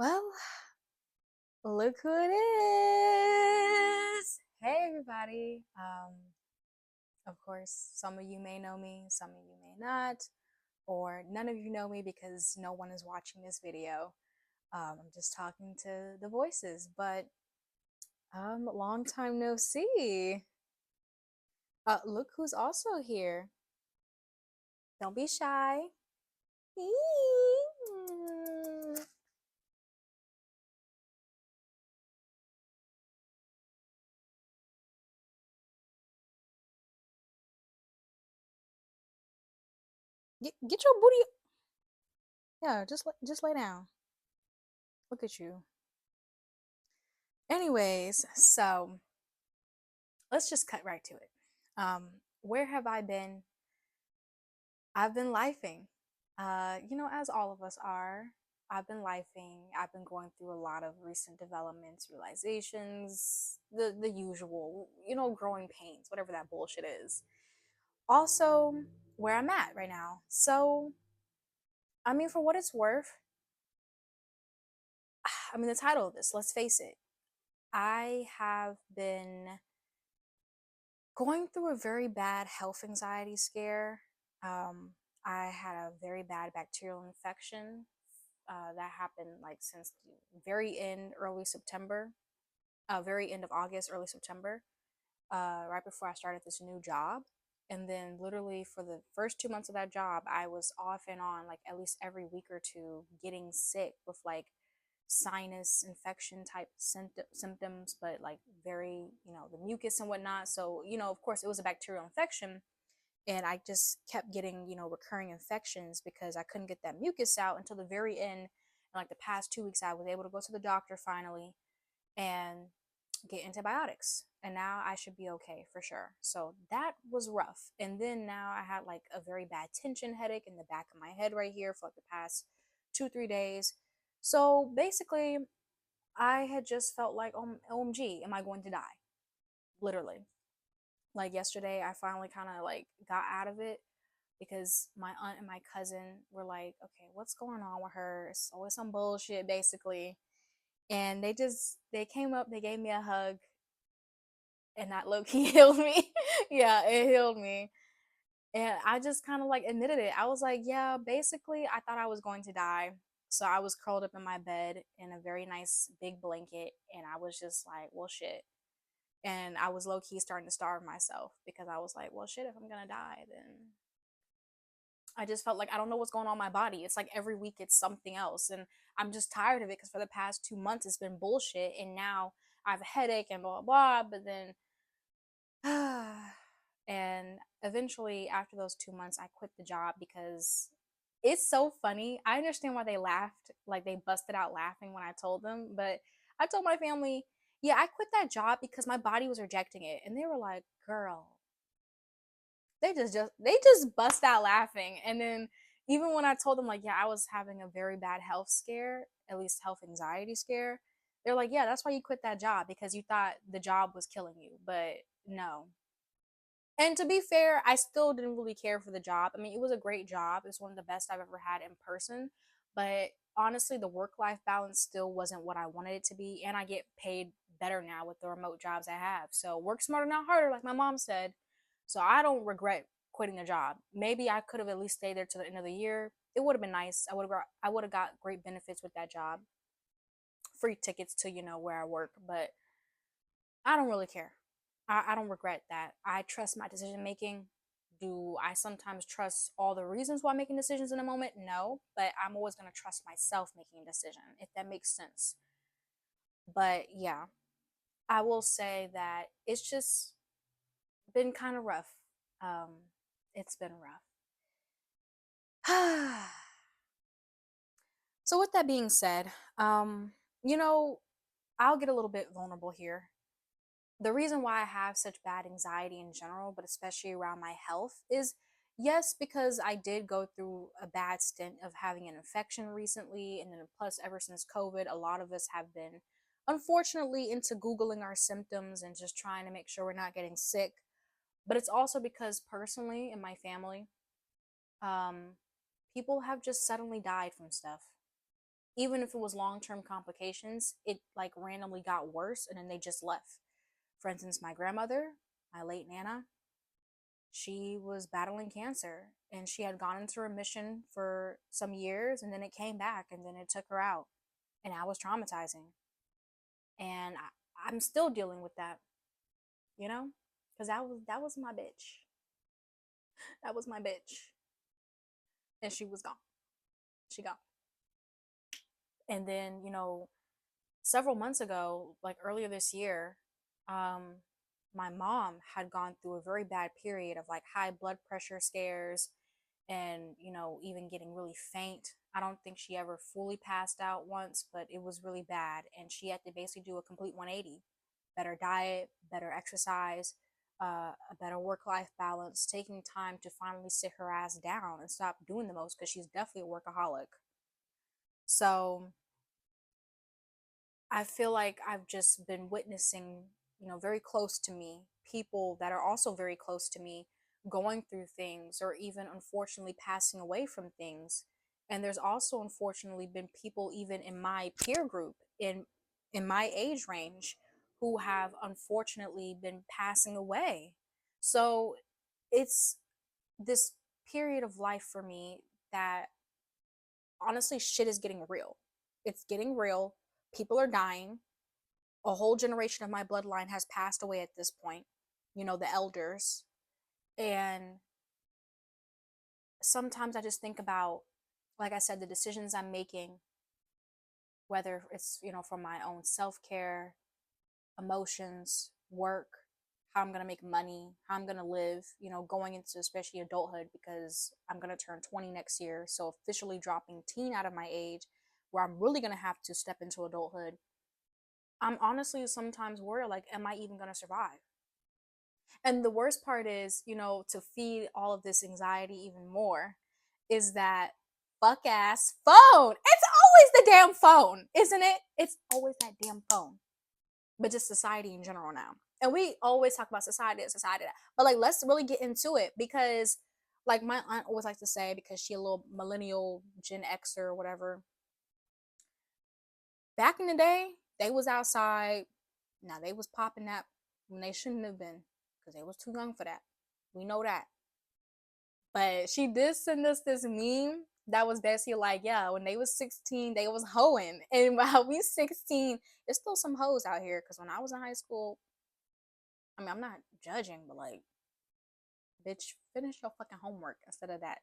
Well, look who it is. Hey, everybody. Of course, some of you may know me, some of you may not, or none of you know me because no one is watching this video. I'm just talking to the voices, but long time no see. Look who's also here. Don't be shy. Get your booty. Yeah, just lay down. Look at you. Anyways, so let's just cut right to it. Where have I been? I've been lifing. As all of us are. I've been lifing. I've been going through a lot of recent developments, realizations, the usual, growing pains, whatever that bullshit is. Also, where I'm at right now. So, I mean, for what it's worth, the title of this, let's face it, I have been going through a very bad health anxiety scare. Um, I had a very bad bacterial infection that happened like since the very end, early September, very end of August, early September, right before I started this new job. And then, literally, for the first 2 months of that job, I was off and on, like at least every week or two, getting sick with like sinus infection type symptoms, but like very, the mucus and whatnot. So, of course, it was a bacterial infection. And I just kept getting, recurring infections because I couldn't get that mucus out until the very end. And like the past 2 weeks, I was able to go to the doctor finally and get antibiotics. And now I should be okay for sure. So that was rough. And then now I had like a very bad tension headache in the back of my head right here for like the past 2, 3 days. So basically, I had just felt like, OMG, am I going to die? Literally. Like yesterday, I finally kind of like got out of it because my aunt and my cousin were like, okay, what's going on with her? It's always some bullshit, basically. And they came up, they gave me a hug, and that low key healed me. Yeah, it healed me. And I just kind of like admitted it. I was like, yeah, basically, I thought I was going to die. So I was curled up in my bed in a very nice big blanket, and I was just like, well, shit. And I was low key starting to starve myself because I was like, well, shit, if I'm gonna die, then I just felt like I don't know what's going on in my body. It's like every week it's something else. And I'm just tired of it because for the past 2 months it's been bullshit. And now I have a headache and blah, blah, blah. But then, and eventually after those 2 months, I quit the job because it's so funny. I understand why they laughed, like they busted out laughing when I told them. But I told my family, yeah, I quit that job because my body was rejecting it. And they were like, girl, they just bust out laughing. And then even when I told them like, yeah, I was having a very bad health scare, at least health anxiety scare, they're like, yeah, that's why you quit that job, because you thought the job was killing you. But no. And to be fair, I still didn't really care for the job. I mean, it was a great job. It's one of the best I've ever had in person. But honestly, the work life balance still wasn't what I wanted it to be. And I get paid better now with the remote jobs I have. So work smarter, not harder, like my mom said. So I don't regret quitting the job. Maybe I could have at least stayed there to the end of the year. It would have been nice. I would have got great benefits with that job. Free tickets to, where I work, but I don't really care. I don't regret that. I trust my decision making. Do I sometimes trust all the reasons why I'm making decisions in a moment? No, but I'm always going to trust myself making a decision, if that makes sense. But yeah, I will say that it's just been kind of rough. Um, it's been rough. So, with that being said, you know, I'll get a little bit vulnerable here. The reason why I have such bad anxiety in general, but especially around my health, is yes, because I did go through a bad stint of having an infection recently. And then, plus, ever since COVID, a lot of us have been unfortunately into Googling our symptoms and just trying to make sure we're not getting sick. But it's also because personally in my family, um, people have just suddenly died from stuff. even if it was long-term complications, it like randomly got worse and then they just left. For instance, my grandmother, my late Nana, she was battling cancer and she had gone into remission for some years and then it came back and then it took her out. And I was traumatizing. And I'm still dealing with that, you know? Because that was my bitch. That was my bitch. And she was gone. She gone. And then, several months ago, like earlier this year, um, my mom had gone through a very bad period of like high blood pressure scares and, even getting really faint. I don't think she ever fully passed out once, but it was really bad. And she had to basically do a complete 180: better diet, better exercise, a better work life balance, taking time to finally sit her ass down and stop doing the most because she's definitely a workaholic. So, I feel like I've just been witnessing, very close to me, people that are also very close to me going through things or even unfortunately passing away from things. And there's also unfortunately been people even in my peer group in my age range who have unfortunately been passing away. So it's this period of life for me that honestly shit is getting real. It's getting real. People are dying. A whole generation of my bloodline has passed away at this point, the elders. And sometimes I just think about, like I said, the decisions I'm making, whether it's, for my own self care, emotions, work, how I'm going to make money, how I'm going to live, going into especially adulthood because I'm going to turn 20 next year. So officially dropping teen out of my age where I'm really going to have to step into adulthood. I'm honestly sometimes worried, like, am I even going to survive? And the worst part is, to feed all of this anxiety even more, is that fuck ass phone. It's always the damn phone, isn't it? It's always that damn phone. But just society in general now. And we always talk about society, society. But like, let's really get into it because, like, my aunt always likes to say, because she a little millennial Gen Xer or whatever. Back in the day, they was outside. Now they was popping that when they shouldn't have been because they was too young for that. We know that. But she did send us this meme that was basically like, yeah, when they was 16, they was hoeing. And while we 16, there's still some hoes out here. Because when I was in high school, I mean, I'm not judging, but like, bitch, finish your fucking homework instead of that.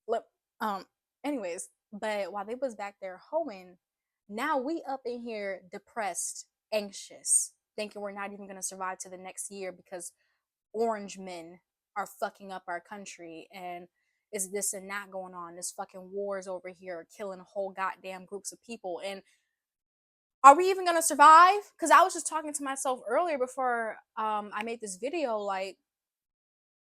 Look, um, anyways, but while they was back there hoeing, now we up in here depressed, anxious, thinking we're not even gonna survive to the next year because orange men are fucking up our country and is this and that going on. This fucking wars over here killing whole goddamn groups of people. And are we even gonna survive? Because I was just talking to myself earlier before I made this video, like,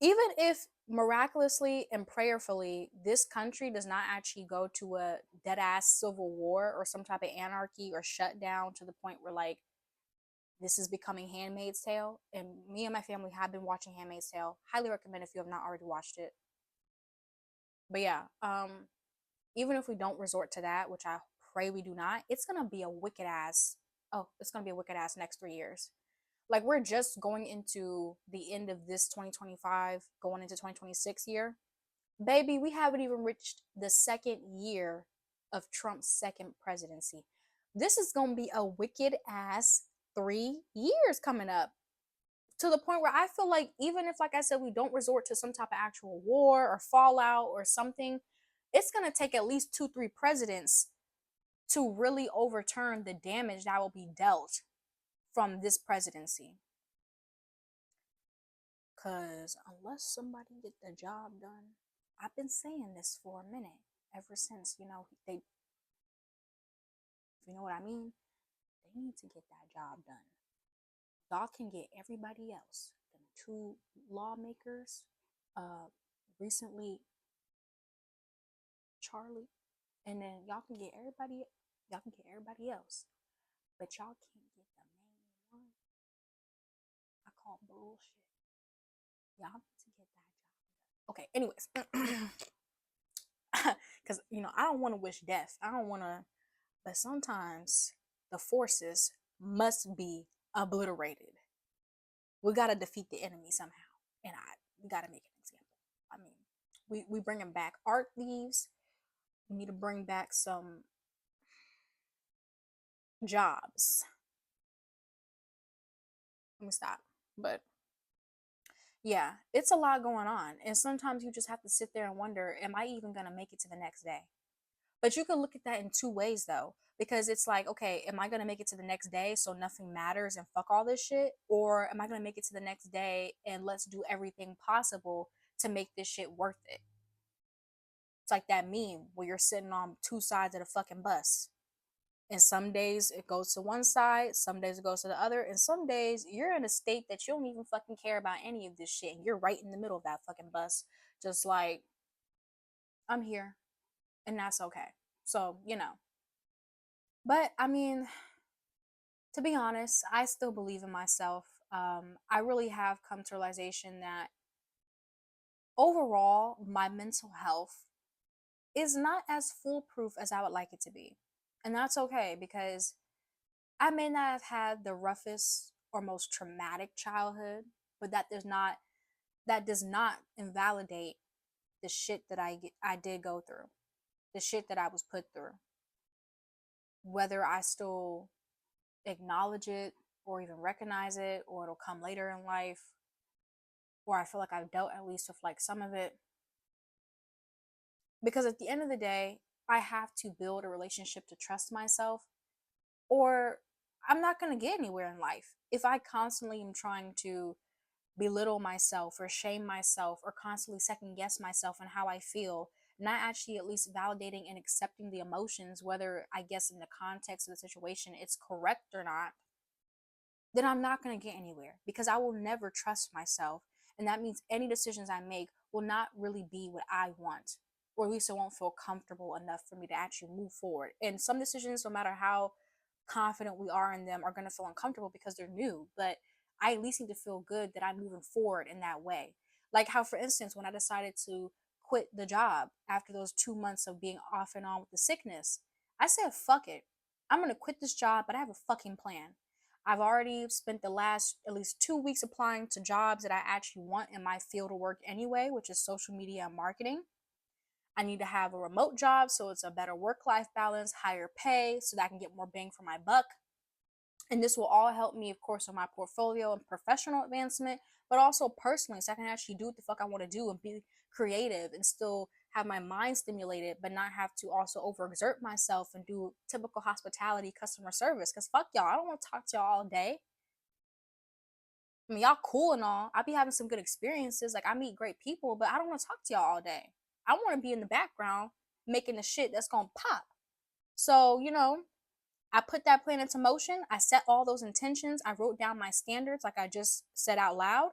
even if miraculously and prayerfully this country does not actually go to a dead ass civil war or some type of anarchy or shutdown to the point where like this is becoming Handmaid's Tale, and me and my family have been watching Handmaid's Tale. Highly recommend if you have not already watched it. But yeah, even if we don't resort to that, which I pray we do not, it's gonna be a wicked ass. Oh, it's gonna be a wicked ass next 3 years. Like we're just going into the end of this 2025, going into 2026 year. Baby, we haven't even reached the second year of Trump's second presidency. This is gonna be a wicked ass 3 years coming up, to the point where I feel like even if, like I said, we don't resort to some type of actual war or fallout or something, it's going to take at least 2, 3 presidents to really overturn the damage that will be dealt from this presidency. Because unless somebody get the job done, I've been saying this for a minute, ever since, they, you know what I mean? They need to get that job done. Y'all can get everybody else. The 2 lawmakers, recently Charlie, and then y'all can get everybody. Y'all can get everybody else, but y'all can't get the main one. I call bullshit. Y'all need to get that job. Okay. Anyways, because I don't want to wish death. I don't want to. But sometimes the forces must be obliterated. We gotta defeat the enemy somehow. And we gotta make an example. I mean, we bringing back art thieves. We need to bring back some jobs. Let me stop. But yeah, it's a lot going on. And sometimes you just have to sit there and wonder, am I even gonna make it to the next day? But you can look at that in two ways though, because it's like, okay, am I gonna make it to the next day so nothing matters and fuck all this shit? Or am I gonna make it to the next day and let's do everything possible to make this shit worth it? It's like that meme where you're sitting on two sides of the fucking bus. And some days it goes to one side, some days it goes to the other, and some days you're in a state that you don't even fucking care about any of this shit. And you're right in the middle of that fucking bus, just like, I'm here, and that's okay. So, But I mean, to be honest, I still believe in myself. I really have come to realization that overall, my mental health is not as foolproof as I would like it to be. And that's okay because I may not have had the roughest or most traumatic childhood, but that does not invalidate the shit that I did go through, the shit that I was put through. Whether I still acknowledge it or even recognize it, or it'll come later in life, or I feel like I've dealt at least with like some of it. Because at the end of the day, I have to build a relationship to trust myself, or I'm not going to get anywhere in life. If I constantly am trying to belittle myself or shame myself or constantly second guess myself and how I feel, not actually at least validating and accepting the emotions, whether I guess in the context of the situation it's correct or not, then I'm not going to get anywhere because I will never trust myself. And that means any decisions I make will not really be what I want, or at least it won't feel comfortable enough for me to actually move forward. And some decisions, no matter how confident we are in them, are going to feel uncomfortable because they're new. But I at least need to feel good that I'm moving forward in that way. Like how, for instance, when I decided to quit the job after those 2 months of being off and on with the sickness, I said, fuck it. I'm going to quit this job, but I have a fucking plan. I've already spent the last at least 2 weeks applying to jobs that I actually want in my field of work anyway, which is social media and marketing. I need to have a remote job so it's a better work life balance, higher pay, so that I can get more bang for my buck. And this will all help me, of course, on my portfolio and professional advancement, but also personally, so I can actually do what the fuck I want to do and be creative and still have my mind stimulated, but not have to also overexert myself and do typical hospitality customer service. Because fuck y'all, I don't want to talk to y'all all day. I mean, y'all cool and all. I be having some good experiences. Like, I meet great people, but I don't want to talk to y'all all day. I want to be in the background making the shit that's going to pop. So, I put that plan into motion. I set all those intentions. I wrote down my standards, like I just said out loud.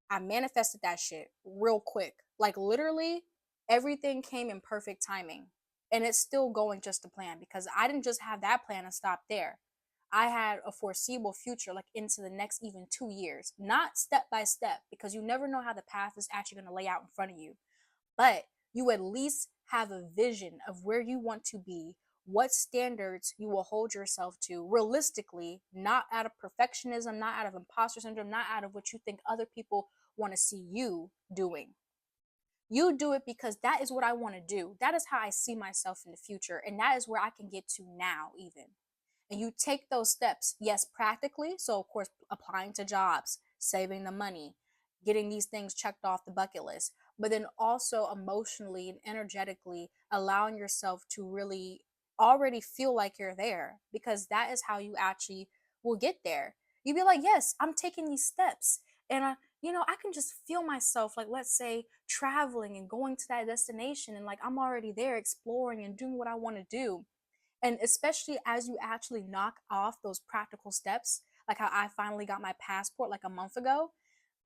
I manifested that shit real quick. Like, literally, everything came in perfect timing. And it's still going just to plan because I didn't just have that plan and stop there. I had a foreseeable future, like into the next even 2 years, not step by step, because you never know how the path is actually going to lay out in front of you. But you at least have a vision of where you want to be, what standards you will hold yourself to realistically, not out of perfectionism, not out of imposter syndrome, not out of what you think other people want to see you doing. You do it because that is what I want to do. That is how I see myself in the future. And that is where I can get to now, even. And you take those steps, yes, practically. So, of course, applying to jobs, saving the money, getting these things checked off the bucket list, but then also emotionally and energetically allowing yourself to really already feel like you're there, because that is how you actually will get there. You'd be like, yes, I'm taking these steps. And I can just feel myself, like, let's say, traveling and going to that destination, and like I'm already there exploring and doing what I want to do. And especially as you actually knock off those practical steps, like how I finally got my passport like a month ago,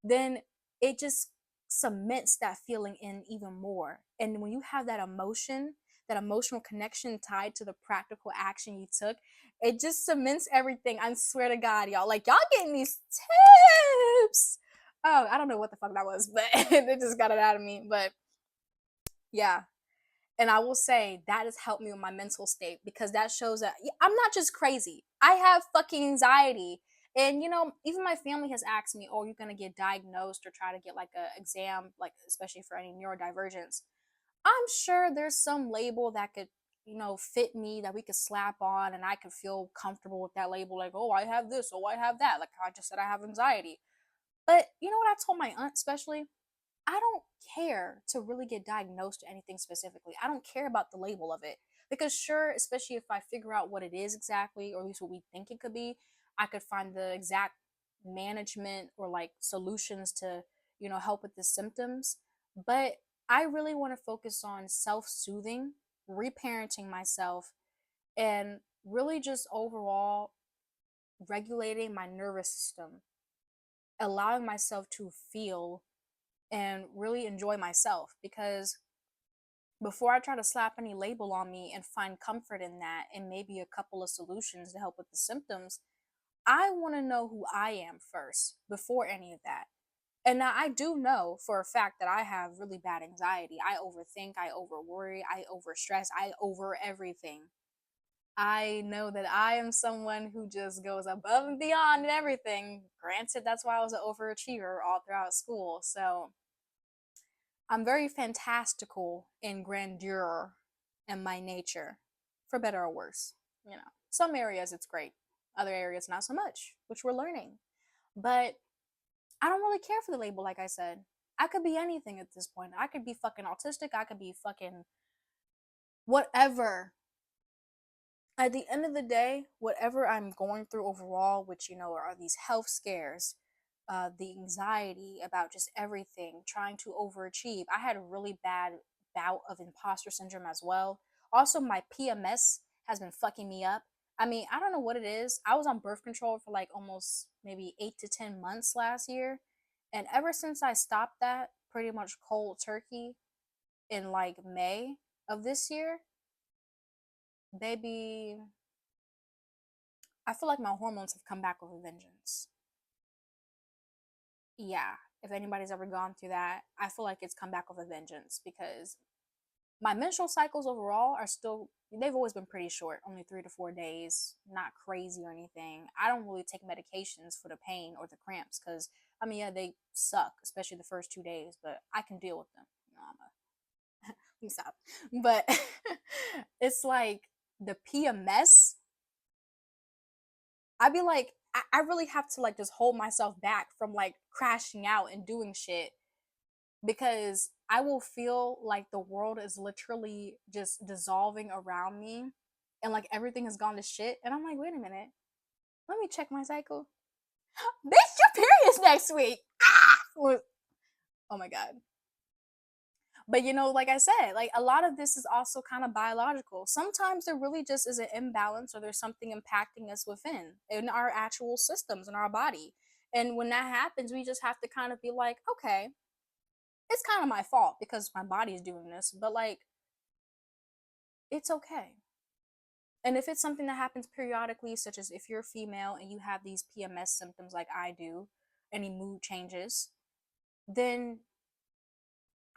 then it just cements that feeling in even more. And when you have that emotion, that emotional connection tied to the practical action you took, it just cements everything. I swear to God, y'all. Like, y'all getting these tips. Oh, I don't know what the fuck that was, but it just got it out of me. But yeah. And I will say that has helped me with my mental state because that shows that I'm not just crazy. I have fucking anxiety. And even my family has asked me, "Oh, you're gonna get diagnosed or try to get like a exam, like especially for any neurodivergence." I'm sure there's some label that could, fit me that we could slap on and I could feel comfortable with that label, like, oh, I have this, oh, I have that. Like I just said, I have anxiety. But you know what I told my aunt, especially? I don't care to really get diagnosed to anything specifically. I don't care about the label of it. Because, sure, especially if I figure out what it is exactly, or at least what we think it could be, I could find the exact management or like solutions to, help with the symptoms. But I really want to focus on self soothing, reparenting myself, and really just overall regulating my nervous system, allowing myself to feel and really enjoy myself because before I try to slap any label on me and find comfort in that and maybe a couple of solutions to help with the symptoms, I want to know who I am first before any of that. And now I do know for a fact that I have really bad anxiety. I overthink, I over worry, I over stress, I over everything. I know that I am someone who just goes above and beyond in everything. Granted, that's why I was an overachiever all throughout school. So I'm very fantastical in grandeur and my nature, for better or worse. Some areas it's great, other areas not so much, which we're learning. But I don't really care for the label, like I said. I could be anything at this point. I could be fucking autistic, I could be fucking whatever. At the end of the day, whatever I'm going through overall, which are these health scares, the anxiety about just everything, trying to overachieve. I had a really bad bout of imposter syndrome as well. Also, my PMS has been fucking me up. I mean, I don't know what it is. I was on birth control for like almost maybe 8 to 10 months last year. And ever since I stopped that pretty much cold turkey in like May of this year, baby, I feel like my hormones have come back with a vengeance. Yeah, if anybody's ever gone through that, I feel like it's come back with a vengeance because my menstrual cycles overall are still, they've always been pretty short, only 3 to 4 days, not crazy or anything. I don't really take medications for the pain or the cramps because, I mean, yeah, they suck, especially the first 2 days, but I can deal with them. Let me stop. But it's like the PMS, I'd be like, I really have to like just hold myself back from like crashing out and doing shit because I will feel like the world is literally just dissolving around me and like everything has gone to shit. And I'm like, wait a minute, let me check my cycle. Bitch, your period's next week. Ah! Oh my God. But like I said, like a lot of this is also kind of biological. Sometimes there really just is an imbalance or there's something impacting us within in our actual systems in our body. And when that happens, we just have to kind of be like, okay, it's kind of my fault because my body is doing this, but like it's okay. And if it's something that happens periodically, such as if you're female and you have these PMS symptoms like I do, any mood changes, then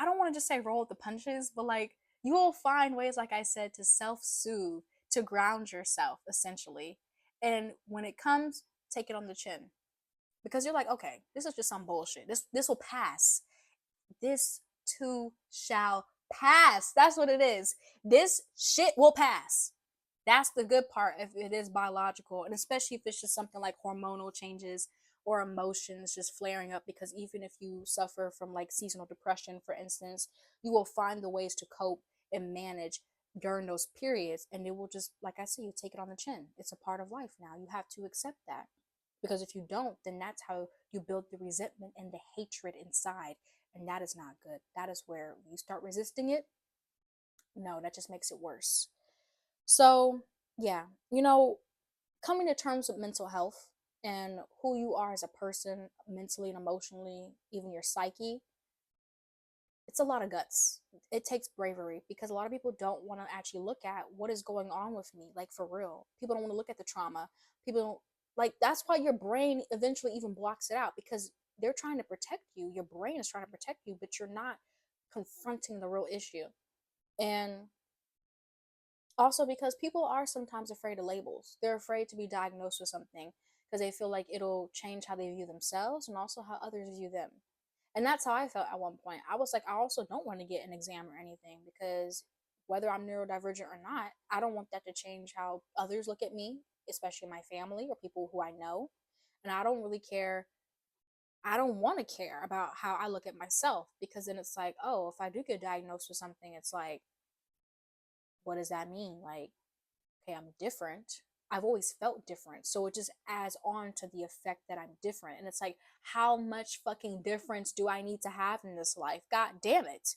I don't want to just say roll with the punches, but like you will find ways, like I said, to self soothe, to ground yourself essentially. And when it comes, take it on the chin because you're like, okay, this is just some bullshit. This will pass. This too shall pass. That's what it is. This shit will pass. That's the good part if it is biological, and especially if it's just something like hormonal changes or emotions just flaring up. Because even if you suffer from like seasonal depression, for instance, you will find the ways to cope and manage during those periods, and it will just, like I said, you take it on the chin. It's a part of life now. You have to accept that. Because if you don't, then that's how you build the resentment and the hatred inside. And that is not good. That is where you start resisting it. No, that just makes it worse. So, yeah, coming to terms with mental health and who you are as a person, mentally and emotionally, even your psyche, it's a lot of guts. It takes bravery because a lot of people don't want to actually look at what is going on with me, like for real. People don't want to look at the trauma. People don't, like, that's why your brain eventually even blocks it out because they're trying to protect you. Your brain is trying to protect you, but you're not confronting the real issue. And also because people are sometimes afraid of labels. They're afraid to be diagnosed with something because they feel like it'll change how they view themselves and also how others view them. And that's how I felt at one point. I was like, I also don't want to get an exam or anything because whether I'm neurodivergent or not, I don't want that to change how others look at me, especially my family or people who I know. And I don't really care. I don't want to care about how I look at myself because then it's like, oh, if I do get diagnosed with something, it's like, what does that mean? Like, okay, I'm different. I've always felt different. So it just adds on to the effect that I'm different. And it's like, how much fucking difference do I need to have in this life? God damn it.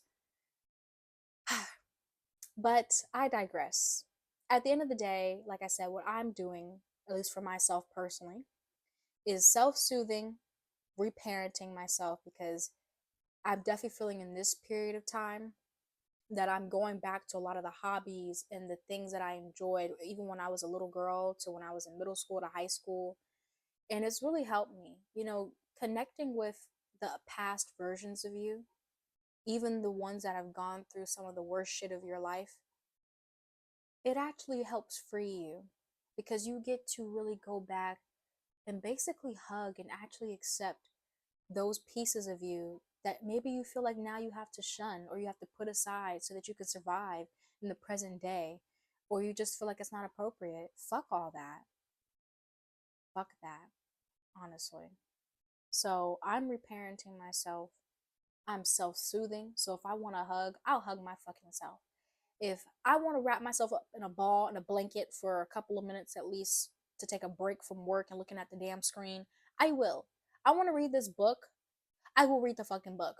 But I digress. At the end of the day, like I said, what I'm doing, at least for myself personally, is self soothing, reparenting myself because I'm definitely feeling in this period of time that I'm going back to a lot of the hobbies and the things that I enjoyed, even when I was a little girl to when I was in middle school to high school. And it's really helped me, connecting with the past versions of you, even the ones that have gone through some of the worst shit of your life. It actually helps free you because you get to really go back and basically hug and actually accept those pieces of you that maybe you feel like now you have to shun or you have to put aside so that you can survive in the present day, or you just feel like it's not appropriate. Fuck all that. Fuck that, honestly. So I'm reparenting myself. I'm self soothing. So if I want to hug, I'll hug my fucking self. If I want to wrap myself up in a ball and a blanket for a couple of minutes at least to take a break from work and looking at the damn screen, I will. I want to read this book. I will read the fucking book.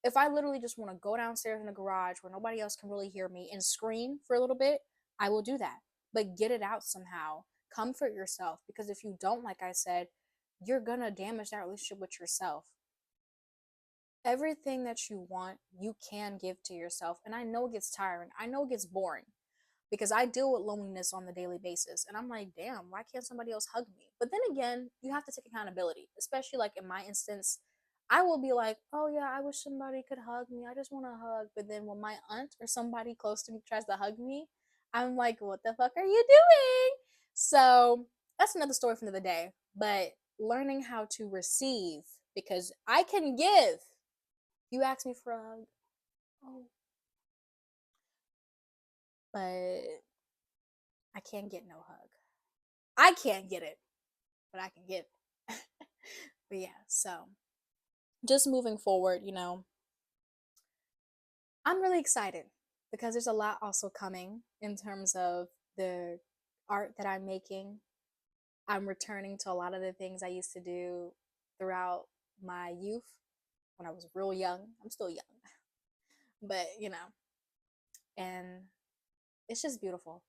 If I literally just want to go downstairs in the garage where nobody else can really hear me and scream for a little bit, I will do that. But get it out somehow. Comfort yourself because if you don't, like I said, you're gonna damage that relationship with yourself. Everything that you want, you can give to yourself. And I know it gets tiring. I know it gets boring because I deal with loneliness on the daily basis. And I'm like, damn, why can't somebody else hug me? But then again, you have to take accountability, especially like in my instance. I will be like, oh yeah, I wish somebody could hug me. I just want to hug. But then when my aunt or somebody close to me tries to hug me, I'm like, what the fuck are you doing? So that's another story for another day. But learning how to receive because I can give. You ask me for a hug, oh, but I can't get no hug. I can't get it, but I can give it. But yeah, so just moving forward, I'm really excited because there's a lot also coming in terms of the art that I'm making. I'm returning to a lot of the things I used to do throughout my youth when I was real young. I'm still young, but and it's just beautiful.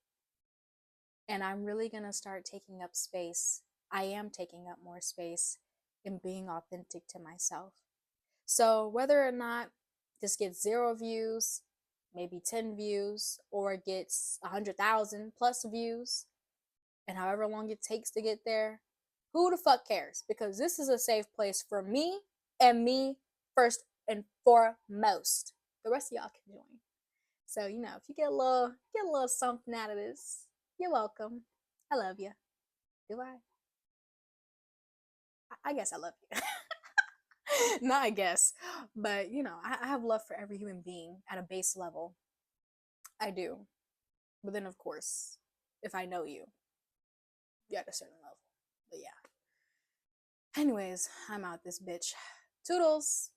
And I'm really going to start taking up space. I am taking up more space in being authentic to myself. So whether or not this gets 0 views, maybe 10 views, or it gets 100,000 plus views, and however long it takes to get there, who the fuck cares? Because this is a safe place for me and me first and foremost. The rest of y'all can join. So, if you get a little something out of this, you're welcome. I love you. Do I? I guess I love you. Not I guess, but I have love for every human being at a base level. I do. But then, of course, if I know you, you at a certain level. But yeah. Anyways, I'm out this bitch. Toodles.